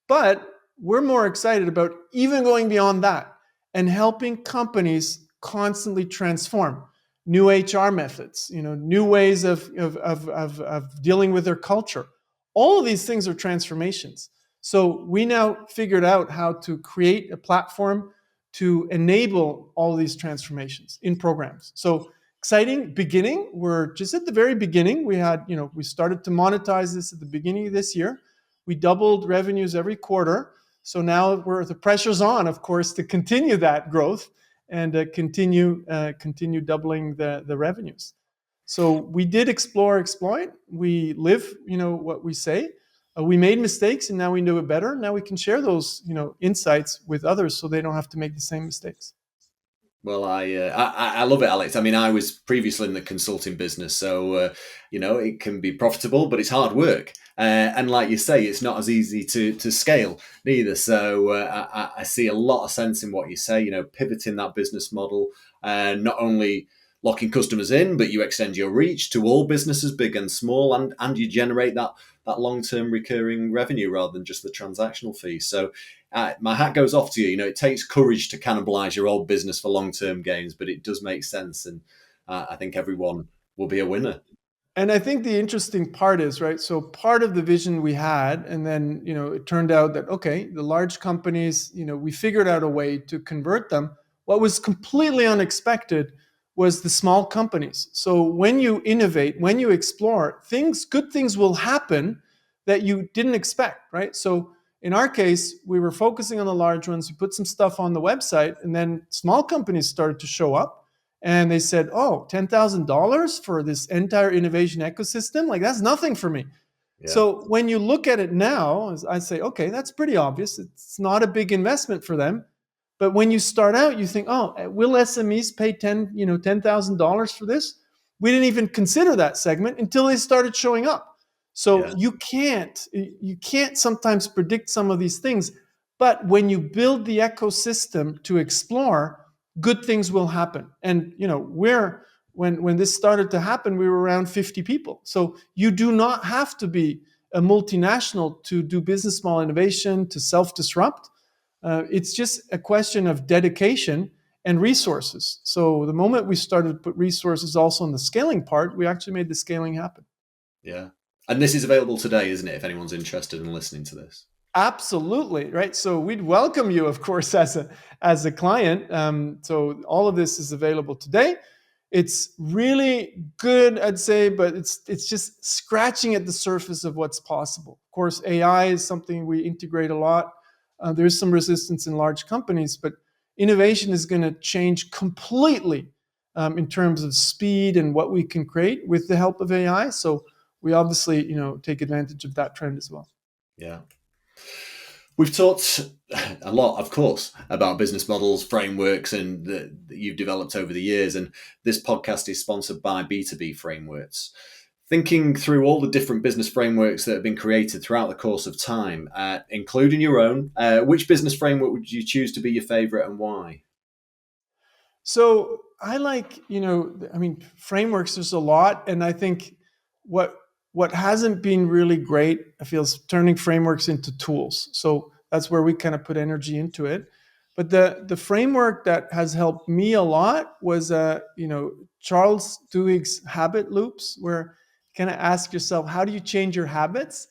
But we're more excited about even going beyond that and helping companies constantly transform new HR methods, new ways of dealing with their culture. All of these things are transformations. So we now figured out how to create a platform to enable all of these transformations in programs. So exciting beginning. We're just at the very beginning. We started to monetize this at the beginning of this year. We doubled revenues every quarter. So now the pressure's on, of course, to continue that growth and continue doubling the revenues. So we did explore, exploit. We live, what we say. We made mistakes, and now we know it better. Now we can share those, insights with others, so they don't have to make the same mistakes. Well, I love it, Alex. I mean, I was previously in the consulting business, so it can be profitable, but it's hard work. And like you say, it's not as easy to scale neither. So I see a lot of sense in what you say. Pivoting that business model, not only locking customers in, but you extend your reach to all businesses, big and small, and you generate that long-term recurring revenue rather than just the transactional fee. So my hat goes off to you. It takes courage to cannibalize your old business for long-term gains, but it does make sense, and I think everyone will be a winner. And I think the interesting part is, right, so part of the vision we had, and then, it turned out that, okay, the large companies, we figured out a way to convert them. What was completely unexpected was the small companies. So when you innovate, when you explore, good things will happen that you didn't expect, right? So in our case, we were focusing on the large ones. We put some stuff on the website, and then small companies started to show up. And they said, oh, $10,000 for this entire innovation ecosystem? Like, that's nothing for me. Yeah. So when you look at it now, I say, okay, that's pretty obvious. It's not a big investment for them. But when you start out, you think, oh, will SMEs pay $10,000 for this? We didn't even consider that segment until they started showing up. So Yeah. you can't sometimes predict some of these things. But when you build the ecosystem to explore, good things will happen. And when this started to happen, we were around 50 people. So you do not have to be a multinational to do business small innovation, to self-disrupt. It's just a question of dedication and resources. So the moment we started to put resources also in the scaling part, we actually made the scaling happen. Yeah. And this is available today, isn't it, if anyone's interested in listening to this? Absolutely, right. So we'd welcome you, of course, as a client. So all of this is available today. It's really good, I'd say, but it's just scratching at the surface of what's possible. Of course, AI is something we integrate a lot. There's some resistance in large companies, but innovation is going to change completely in terms of speed and what we can create with the help of AI. So we obviously, take advantage of that trend as well. Yeah. We've talked a lot, of course, about business models, frameworks, and that you've developed over the years. And this podcast is sponsored by B2B Frameworks. Thinking through all the different business frameworks that have been created throughout the course of time, including your own, which business framework would you choose to be your favorite and why? So I like, frameworks, there's a lot. And I think what what hasn't been really great, I feel, is turning frameworks into tools. So that's where we kind of put energy into it. But the framework that has helped me a lot was Charles Duhigg's habit loops, where you kind of ask yourself, how do you change your habits?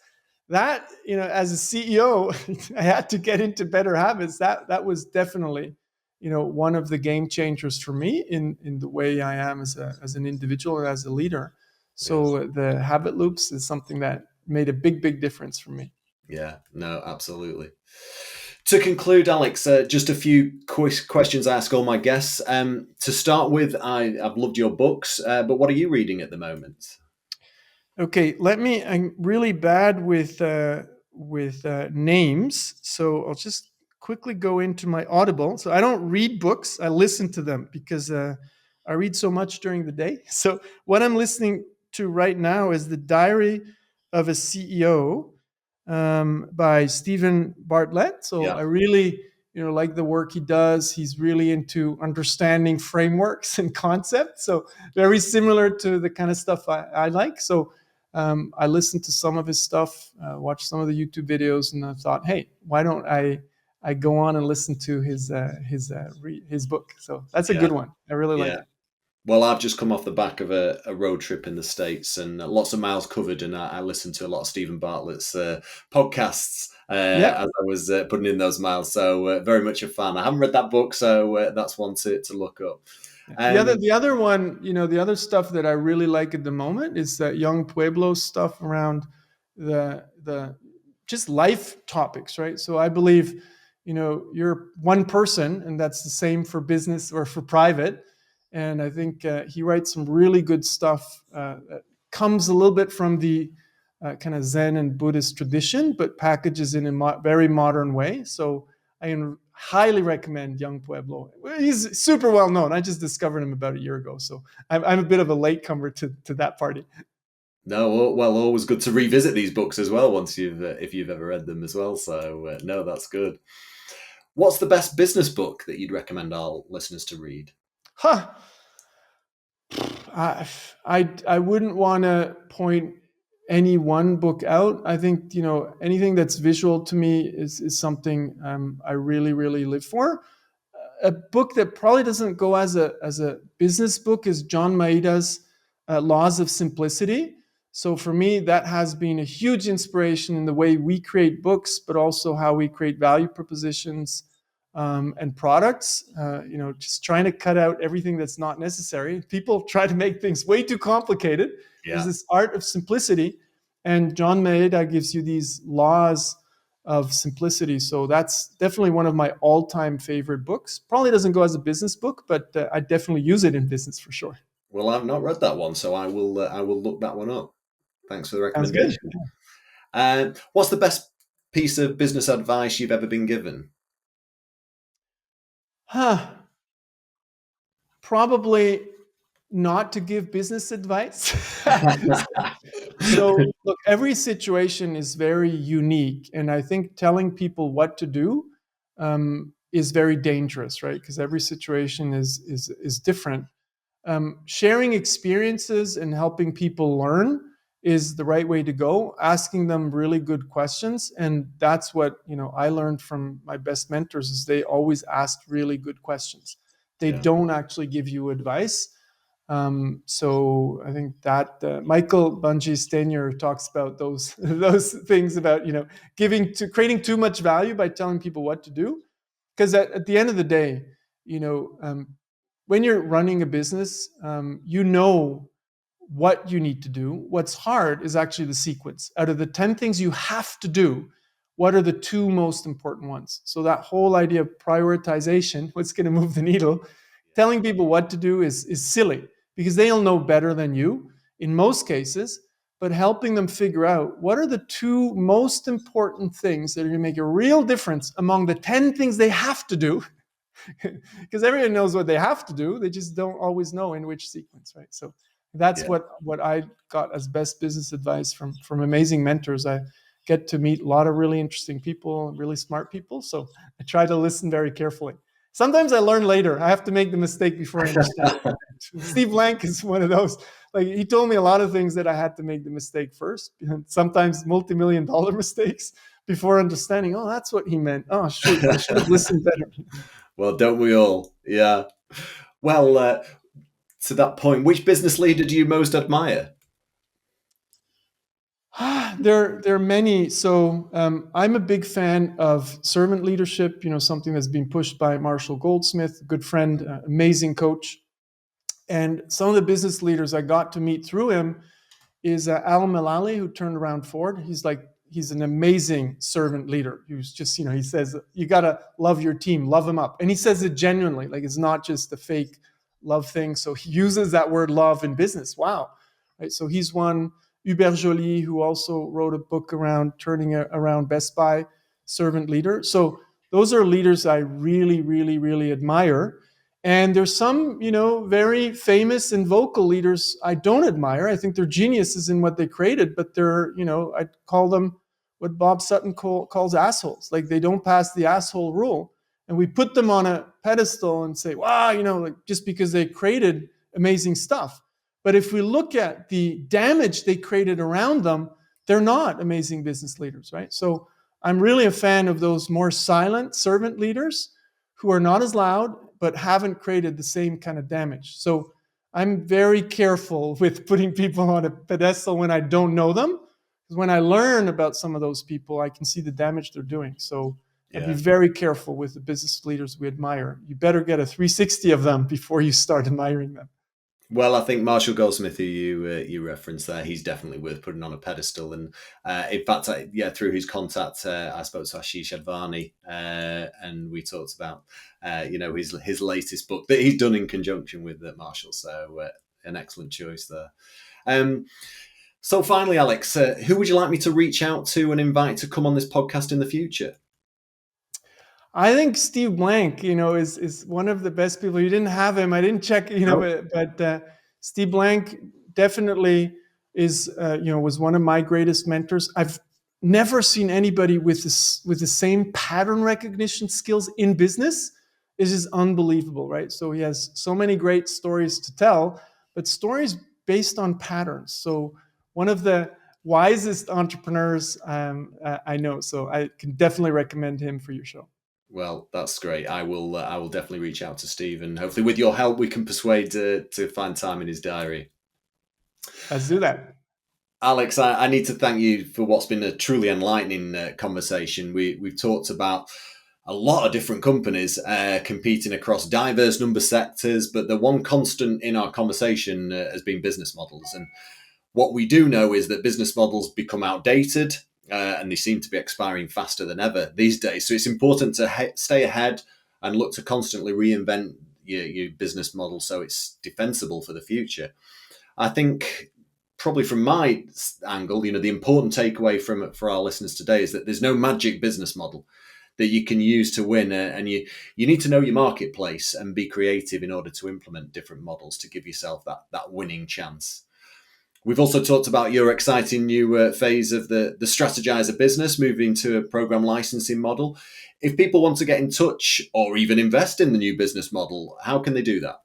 That, as a CEO, I had to get into better habits. That was definitely one of the game changers for me in the way I am as an individual and as a leader. Yes. So the habit loops is something that made a big difference for me. Yeah, no, absolutely. To conclude, Alex, just a few questions I ask all my guests. To start with, I've loved your books, but what are you reading at the moment? Okay, I'm really bad with names, so I'll just quickly go into my Audible. So I don't read books; I listen to them because I read so much during the day. So what I'm listening to right now is the Diary of a CEO by Stephen Bartlett. So Yeah, I really like the work he does. He's really into understanding frameworks and concepts. So very similar to the kind of stuff I like. So I listened to some of his stuff, watched some of the YouTube videos, and I thought, hey, why don't I go on and listen to his book? So that's a yeah, good one. I really like yeah. it. Well, I've just come off the back of a road trip in the States and lots of miles covered. And I listened to a lot of Stephen Bartlett's podcasts Yeah. as I was putting in those miles. So very much a fan. I haven't read that book, so that's one to look up. Yeah. Um, The other one, the other stuff that I really like at the moment is that Young Pueblo stuff around the just life topics, right? So I believe, you're one person, and that's the same for business or for private. And I think he writes some really good stuff that comes a little bit from the kind of Zen and Buddhist tradition, but packages in a very modern way. So I highly recommend Young Pueblo. He's super well known. I just discovered him about a year ago, so I'm a bit of a latecomer to that party. no, well, always good to revisit these books as well once if you've ever read them as well. So no, that's good. What's the best business book that you'd recommend our listeners to read? Huh. I wouldn't want to point any one book out. I think anything that's visual to me is something I really live for. A book that probably doesn't go as a business book is John Maida's Laws of Simplicity. So for me, that has been a huge inspiration in the way we create books, but also how we create value propositions and products. Just trying to cut out everything that's not necessary. People try to make things way too complicated. There's Yeah. this art of simplicity, and John Maeda gives you these laws of simplicity. So that's definitely one of my all-time favorite books. Probably doesn't go as a business book, but I definitely use it in business for sure. Well, I've not read that one, so I will look that one up. Thanks for the Sounds good. recommendation. What's the best piece of business advice you've ever been given? Huh. Probably not to give business advice. So, look, every situation is very unique. And I think telling people what to do is very dangerous, right? Because every situation is different. Sharing experiences and helping people learn is the right way to go. Asking them really good questions, and that's what I learned from my best mentors is they always asked really good questions. They Yeah. don't actually give you advice. So I think that Michael Bungey-Stenier talks about those those things about creating too much value by telling people what to do. Because at the end of the day, when you're running a business, you know what you need to do. What's hard is actually the sequence. Out of the 10 things you have to do, what are the two most important ones? So that whole idea of prioritization, what's going to move the needle, telling people what to do is silly because they'll know better than you in most cases, but helping them figure out what are the two most important things that are going to make a real difference among the 10 things they have to do because everyone knows what they have to do. They just don't always know in which sequence, right? So that's Yeah. what I got as best business advice from amazing mentors. I get to meet a lot of really interesting people, really smart people. So I try to listen very carefully. Sometimes I learn later. I have to make the mistake before I understand. Steve Blank is one of those. Like he told me a lot of things that I had to make the mistake first. Sometimes multi-million-dollar mistakes before understanding. Oh, that's what he meant. Oh, shoot, I should have listened better. Well, don't we all? Yeah. Well, to that point, which business leader do you most admire? There are many. So I'm a big fan of servant leadership. Something that's been pushed by Marshall Goldsmith, good friend, amazing coach. And some of the business leaders I got to meet through him is Al Mulally, who turned around Ford. He's an amazing servant leader. Who's just he says you gotta love your team, love them up, and he says it genuinely. Like it's not just a fake love thing. So he uses that word love in business. Wow, right? So he's one. Hubert Joly, who also wrote a book around turning around Best Buy, servant leader. So those are leaders I really, really, really admire. And there's some, very famous and vocal leaders I don't admire. I think they're geniuses in what they created, but they're, I'd call them what Bob Sutton calls assholes. Like they don't pass the asshole rule. And we put them on a pedestal and say, wow, like just because they created amazing stuff. But if we look at the damage they created around them, they're not amazing business leaders, right? So I'm really a fan of those more silent servant leaders who are not as loud, but haven't created the same kind of damage. So I'm very careful with putting people on a pedestal when I don't know them. Because when I learn about some of those people, I can see the damage they're doing. So I'd be Yeah. very careful with the business leaders we admire. You better get a 360 of them before you start admiring them. Well, I think Marshall Goldsmith, who you referenced there, he's definitely worth putting on a pedestal. And in fact, through his contact, I spoke to Ashish Advani, and we talked about his latest book that he's done in conjunction with Marshall. So an excellent choice there. So finally, Alex, who would you like me to reach out to and invite to come on this podcast in the future? I think Steve Blank, is one of the best people. You didn't have him. I didn't check, but Steve Blank definitely is, was one of my greatest mentors. I've never seen anybody with the same pattern recognition skills in business. It's just unbelievable, right? So he has so many great stories to tell, but stories based on patterns. So one of the wisest entrepreneurs I know. So I can definitely recommend him for your show. Well, that's great. I will definitely reach out to Steve, and hopefully, with your help, we can persuade to find time in his diary. Let's do that. Alex, I need to thank you for what's been a truly enlightening conversation. We've talked about a lot of different companies competing across diverse number sectors, but the one constant in our conversation has been business models. And what we do know is that business models become outdated, and they seem to be expiring faster than ever these days. So it's important to stay ahead and look to constantly reinvent your business model so it's defensible for the future. I think probably from my angle, the important takeaway for our listeners today is that there's no magic business model that you can use to win, and you need to know your marketplace and be creative in order to implement different models to give yourself that winning chance. We've also talked about your exciting new phase of the Strategyzer business, moving to a program licensing model. If people want to get in touch or even invest in the new business model, how can they do that?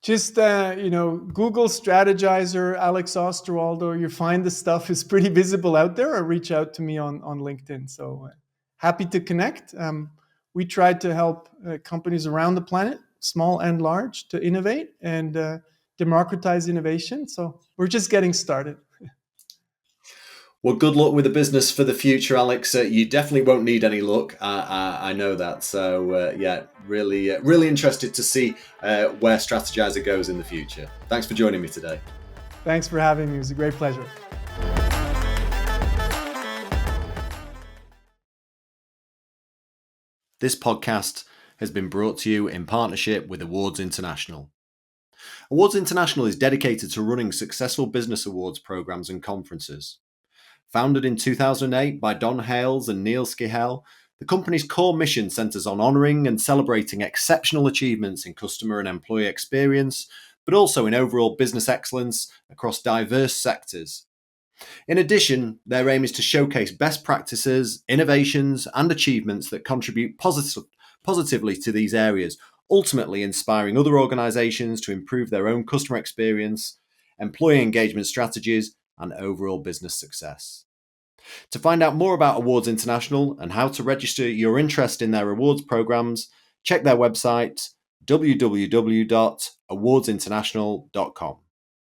Just Google Strategyzer, Alex Osterwalder. You find the stuff is pretty visible out there, or reach out to me on LinkedIn. So happy to connect. We try to help companies around the planet, small and large, to innovate and democratize innovation. So we're just getting started. Well, good luck with the business for the future, Alex. You definitely won't need any luck. I know that. So, yeah, really interested to see where Strategyzer goes in the future. Thanks for joining me today. Thanks for having me. It was a great pleasure. This podcast has been brought to you in partnership with Awards International. Awards International is dedicated to running successful business awards programs and conferences. Founded in 2008 by Don Hales and Neil Skihel, the company's core mission centers on honoring and celebrating exceptional achievements in customer and employee experience, but also in overall business excellence across diverse sectors. In addition, their aim is to showcase best practices, innovations, and achievements that contribute positively to these areas, ultimately inspiring other organizations to improve their own customer experience, employee engagement strategies, and overall business success. To find out more about Awards International and how to register your interest in their awards programs, check their website www.awardsinternational.com.